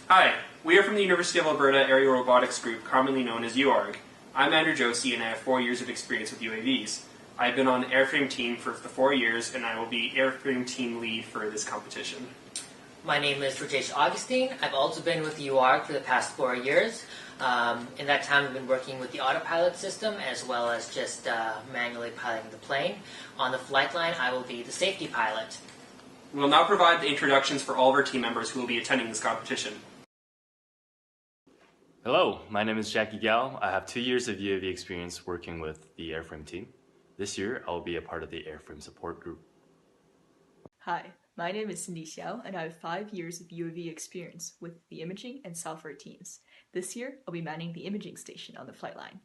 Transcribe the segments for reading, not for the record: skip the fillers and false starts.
Hi, we are from the University of Alberta Aerial Robotics Group, commonly known as UAARG. I'm Andrew Josie and I have 4 years of experience with UAVs. I've been on the airframe team for the 4 years and I will be airframe team lead for this competition. My name is Rajesh Augustine. I've also been with UAARG for the past 4 years. In that time, I've been working with the autopilot system as well as just manually piloting the plane. On the flight line, I will be the safety pilot. We'll now provide the introductions for all of our team members who will be attending this competition. Hello, my name is Jackie Gao. I have 2 years of UAV experience working with the airframe team. This year, I will be a part of the airframe support group. Hi, my name is Cindy Xiao, and I have 5 years of UAV experience with the imaging and software teams. This year, I'll be manning the imaging station on the flight line.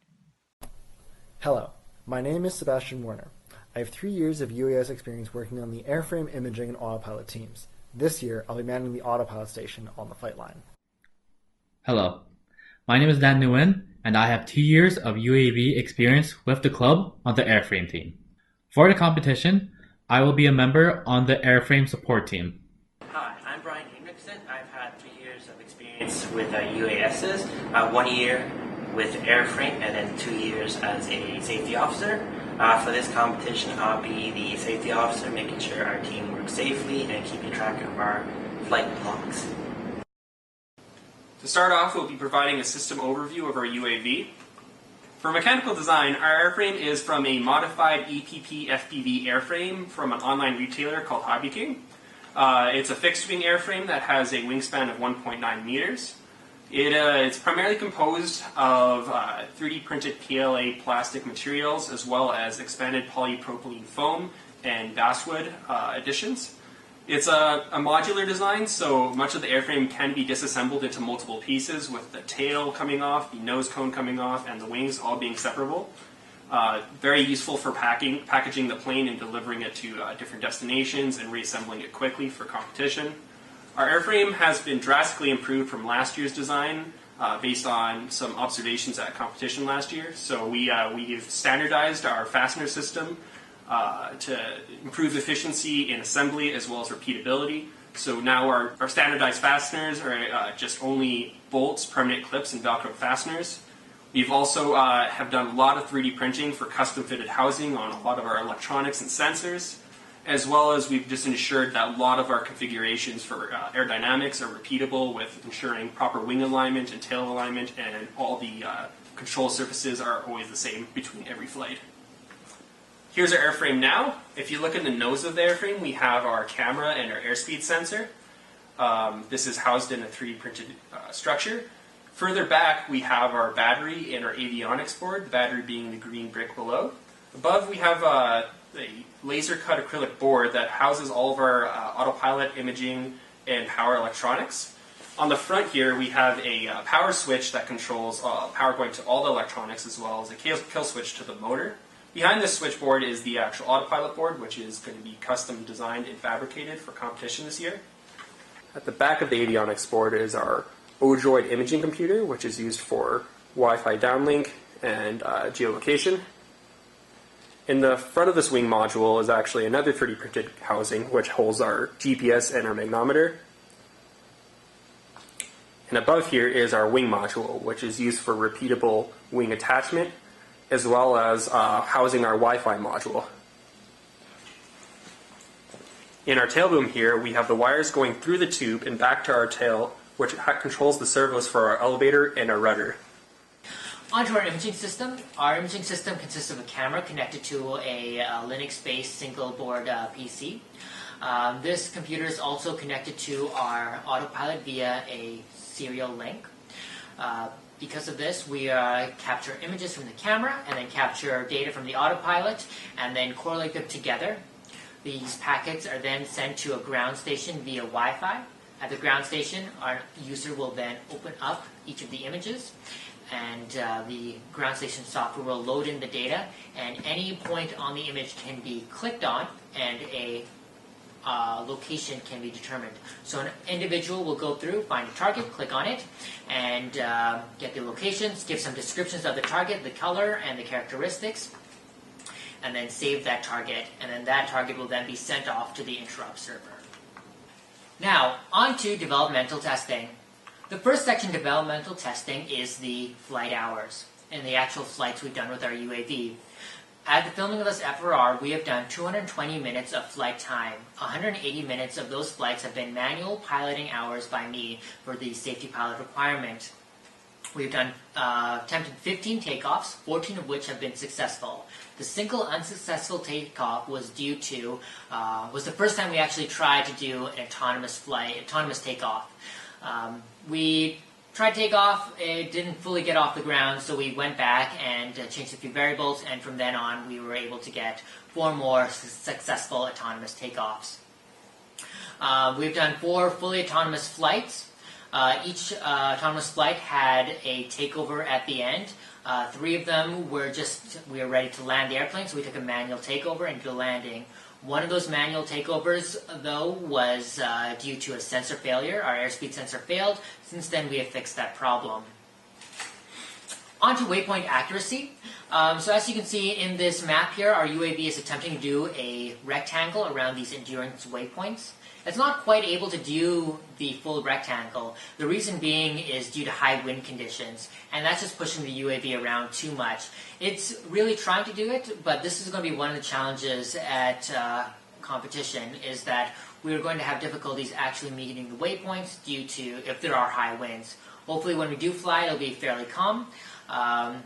Hello, my name is Sebastian Warner. I have 3 years of UAS experience working on the airframe, imaging, and autopilot teams. This year, I'll be manning the autopilot station on the flight line. Hello, my name is Dan Nguyen, and I have 2 years of UAV experience with the club on the airframe team. For the competition, I will be a member on the airframe support team. Hi, I'm Brian Hendrickson. I've had 3 years of experience with UASs, 1 year with airframe, and then 2 years as a safety officer. For this competition, I'll be the safety officer, making sure our team works safely and keeping track of our flight logs. To start off, we'll be providing a system overview of our UAV. For mechanical design, our airframe is from a modified EPP FPV airframe from an online retailer called Hobby King. It's a fixed-wing airframe that has a wingspan of 1.9 meters. It's primarily composed of 3D printed PLA plastic materials as well as expanded polypropylene foam and basswood additions. It's a modular design, so much of the airframe can be disassembled into multiple pieces with the tail coming off, the nose cone coming off, and the wings all being separable. Very useful for packaging the plane and delivering it to different destinations and reassembling it quickly for competition. Our airframe has been drastically improved from last year's design based on some observations at competition last year. So we've standardized our fastener system to improve efficiency in assembly as well as repeatability. So now our standardized fasteners are just only bolts, permanent clips, and Velcro fasteners. We've also have done a lot of 3D printing for custom fitted housing on a lot of our electronics and sensors, as well as we've just ensured that a lot of our configurations for aerodynamics are repeatable with ensuring proper wing alignment and tail alignment, and all the control surfaces are always the same between every flight. Here's our airframe now. If you look in the nose of the airframe, we have our camera and our airspeed sensor. This is housed in a 3D printed structure. Further back, we have our battery and our avionics board, the battery being the green brick below. Above, we have a laser-cut acrylic board that houses all of our autopilot, imaging, and power electronics. On the front here, we have a power switch that controls power going to all the electronics, as well as a kill switch to the motor. Behind this switchboard is the actual autopilot board, which is going to be custom designed and fabricated for competition this year. At the back of the avionics board is our Odroid imaging computer, which is used for Wi-Fi downlink and geolocation. In the front of this wing module is actually another 3D printed housing, which holds our GPS and our magnometer. And above here is our wing module, which is used for repeatable wing attachment, as well as housing our Wi-Fi module. In our tail boom here, we have the wires going through the tube and back to our tail, which controls the servos for our elevator and our rudder. Onto our imaging system. Our imaging system consists of a camera connected to a Linux-based single-board PC. This computer is also connected to our autopilot via a serial link. Because of this, we capture images from the camera and then capture data from the autopilot and then correlate them together. These packets are then sent to a ground station via Wi-Fi. At the ground station, our user will then open up each of the images, and the ground station software will load in the data, and any point on the image can be clicked on and a location can be determined. So an individual will go through, find a target, click on it, and get the locations, give some descriptions of the target, the color, and the characteristics, and then save that target, and then that target will then be sent off to the interrupt server. Now, on to developmental testing. The first section, developmental testing, is the flight hours and the actual flights we've done with our UAV. At the filming of this FRR, we have done 220 minutes of flight time. 180 minutes of those flights have been manual piloting hours by me for the safety pilot requirement. We've done attempted 15 takeoffs, 14 of which have been successful. The single unsuccessful takeoff was due to was the first time we actually tried to do an autonomous takeoff. We tried takeoff, it didn't fully get off the ground, so we went back and changed a few variables, and from then on we were able to get 4 more successful autonomous takeoffs. We've done 4 fully autonomous flights. Each autonomous flight had a takeover at the end. 3 of them we were ready to land the airplane, so we took a manual takeover and did a landing. One of those manual takeovers, though, was due to a sensor failure. Our airspeed sensor failed. Since then, we have fixed that problem. On to waypoint accuracy. So as you can see in this map here, our UAV is attempting to do a rectangle around these endurance waypoints. It's not quite able to do the full rectangle. The reason being is due to high wind conditions, and that's just pushing the UAV around too much. It's really trying to do it, but this is going to be one of the challenges at competition, is that we're going to have difficulties actually meeting the waypoints due to if there are high winds. Hopefully when we do fly, it'll be fairly calm, and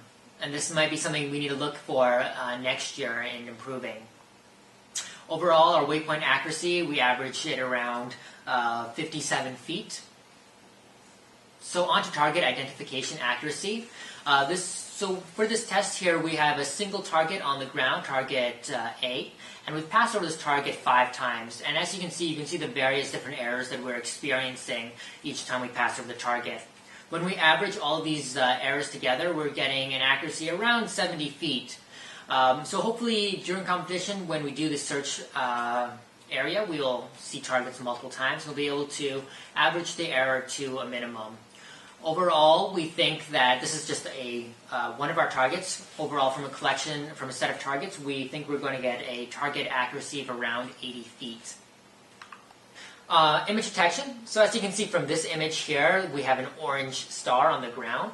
this might be something we need to look for next year in improving. Overall, our waypoint accuracy, we averaged it around 57 feet. So on to target identification accuracy. So for this test here, we have a single target on the ground, target A, and we've passed over this target 5 times. And as you can see the various different errors that we're experiencing each time we pass over the target. When we average all of these errors together, we're getting an accuracy around 70 feet. So hopefully during competition, when we do the search area, we will see targets multiple times. We'll be able to average the error to a minimum. Overall, we think that this is just one of our targets. Overall, from a set of targets, we think we're going to get a target accuracy of around 80 feet. Image detection. So as you can see from this image here, we have an orange star on the ground.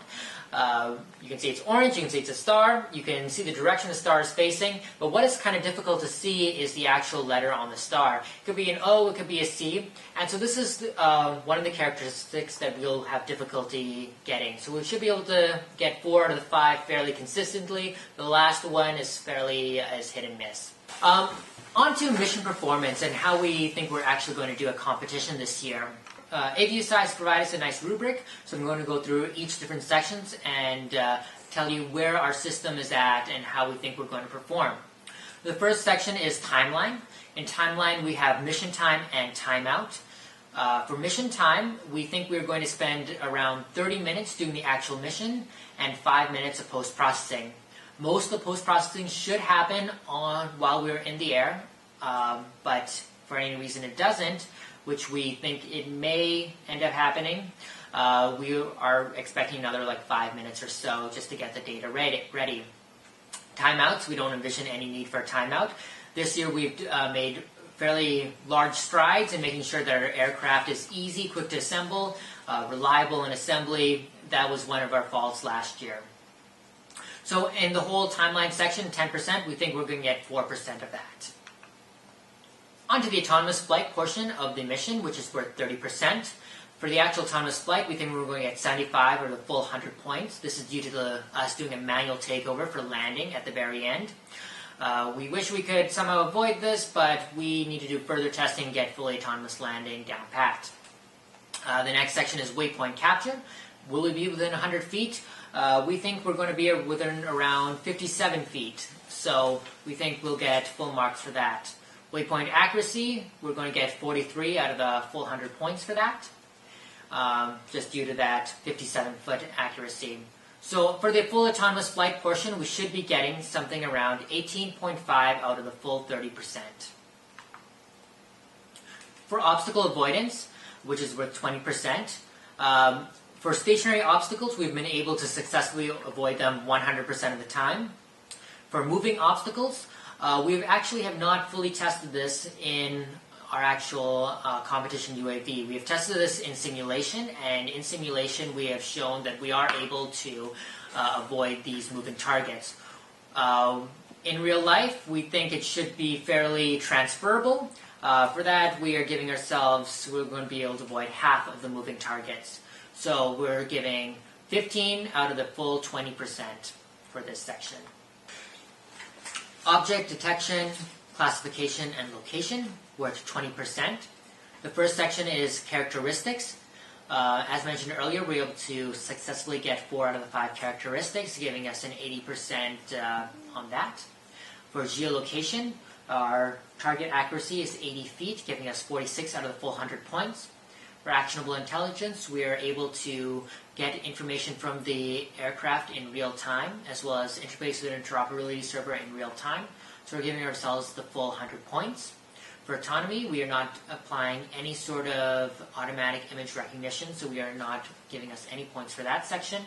You can see it's orange, you can see it's a star, you can see the direction the star is facing, but what is kind of difficult to see is the actual letter on the star. It could be an O, it could be a C, and so this is one of the characteristics that we'll have difficulty getting. So we should be able to get 4 out of the 5 fairly consistently. The last one is fairly hit and miss. On to mission performance and how we think we're actually going to do a competition this year. AUVSI has provided us a nice rubric, so I'm going to go through each different sections and tell you where our system is at and how we think we're going to perform. The first section is timeline. In timeline, we have mission time and timeout. For mission time, we think we're going to spend around 30 minutes doing the actual mission and 5 minutes of post-processing. Most of the post-processing should happen while we're in the air, but for any reason it doesn't, which we think it may end up happening. We are expecting another 5 minutes or so just to get the data ready. Timeouts, we don't envision any need for a timeout. This year we've made fairly large strides in making sure that our aircraft is easy, quick to assemble, reliable in assembly. That was one of our faults last year. So in the whole timeline section, 10%, we think we're going to get 4% of that. On to the autonomous flight portion of the mission, which is worth 30%. For the actual autonomous flight, we think we're going to get 75 or the full 100 points. This is due to us doing a manual takeover for landing at the very end. We wish we could somehow avoid this, but we need to do further testing and get fully autonomous landing down pat. The next section is waypoint capture. Will we be within 100 feet? We think we're going to be within around 57 feet. So we think we'll get full marks for that. Waypoint accuracy, we're going to get 43 out of the full 100 points for that, just due to that 57-foot accuracy. So for the full autonomous flight portion, we should be getting something around 18.5 out of the full 30%. For obstacle avoidance, which is worth 20%, for stationary obstacles, we've been able to successfully avoid them 100% of the time. For moving obstacles, we actually have not fully tested this in our actual competition UAV. We have tested this in simulation, and in simulation we have shown that we are able to avoid these moving targets. In real life, we think it should be fairly transferable. For that, we're going to be able to avoid half of the moving targets. So we're giving 15 out of the full 20% for this section. Object detection, classification, and location, we're at 20%. The first section is characteristics. As mentioned earlier, we're able to successfully get 4 out of the 5 characteristics, giving us an 80% on that. For geolocation, our target accuracy is 80 feet, giving us 46 out of the full 100 points. For actionable intelligence, we are able to get information from the aircraft in real time, as well as interface with an interoperability server in real time. So we're giving ourselves the full 100 points. For autonomy, we are not applying any sort of automatic image recognition, so we are not giving us any points for that section.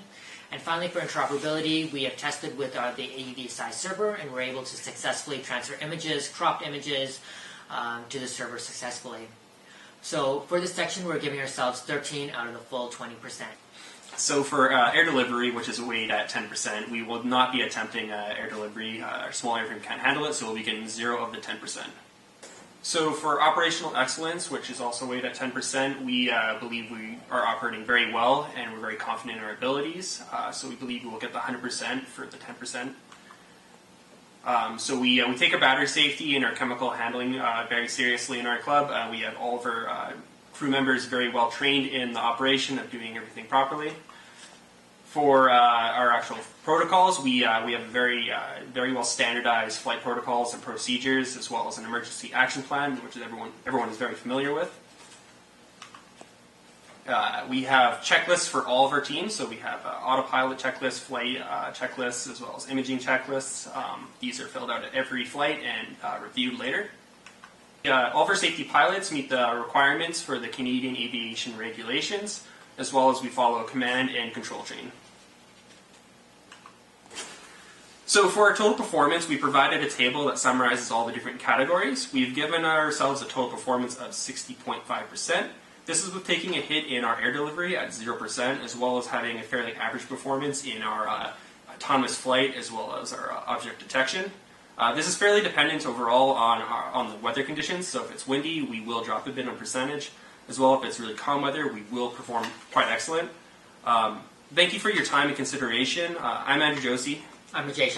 And finally, for interoperability, we have tested with the AUVSI server, and we're able to successfully transfer images, cropped images, to the server successfully. So for this section, we're giving ourselves 13 out of the full 20%. So for air delivery, which is weighed at 10%, we will not be attempting air delivery. Our small airframe can't handle it, so we'll be getting 0 of the 10%. So for operational excellence, which is also weighed at 10%, we believe we are operating very well, and we're very confident in our abilities. So we believe we will get the 100% for the 10%. So we take our battery safety and our chemical handling very seriously in our club. We have all of our crew members very well trained in the operation of doing everything properly. For our actual protocols, we have very well standardized flight protocols and procedures, as well as an emergency action plan, which is everyone is very familiar with. We have checklists for all of our teams, so we have autopilot checklists, flight checklists, as well as imaging checklists. These are filled out at every flight and reviewed later. All of our safety pilots meet the requirements for the Canadian aviation regulations, as well as we follow a command and control chain. So for our total performance, we provided a table that summarizes all the different categories. We've given ourselves a total performance of 60.5%. This is with taking a hit in our air delivery at 0%, as well as having a fairly average performance in our autonomous flight, as well as our object detection. This is fairly dependent overall on the weather conditions. So if it's windy, we will drop a bit on percentage. As well, if it's really calm weather, we will perform quite excellent. Thank you for your time and consideration. I'm Andrew Josie. I'm Ajay Shah.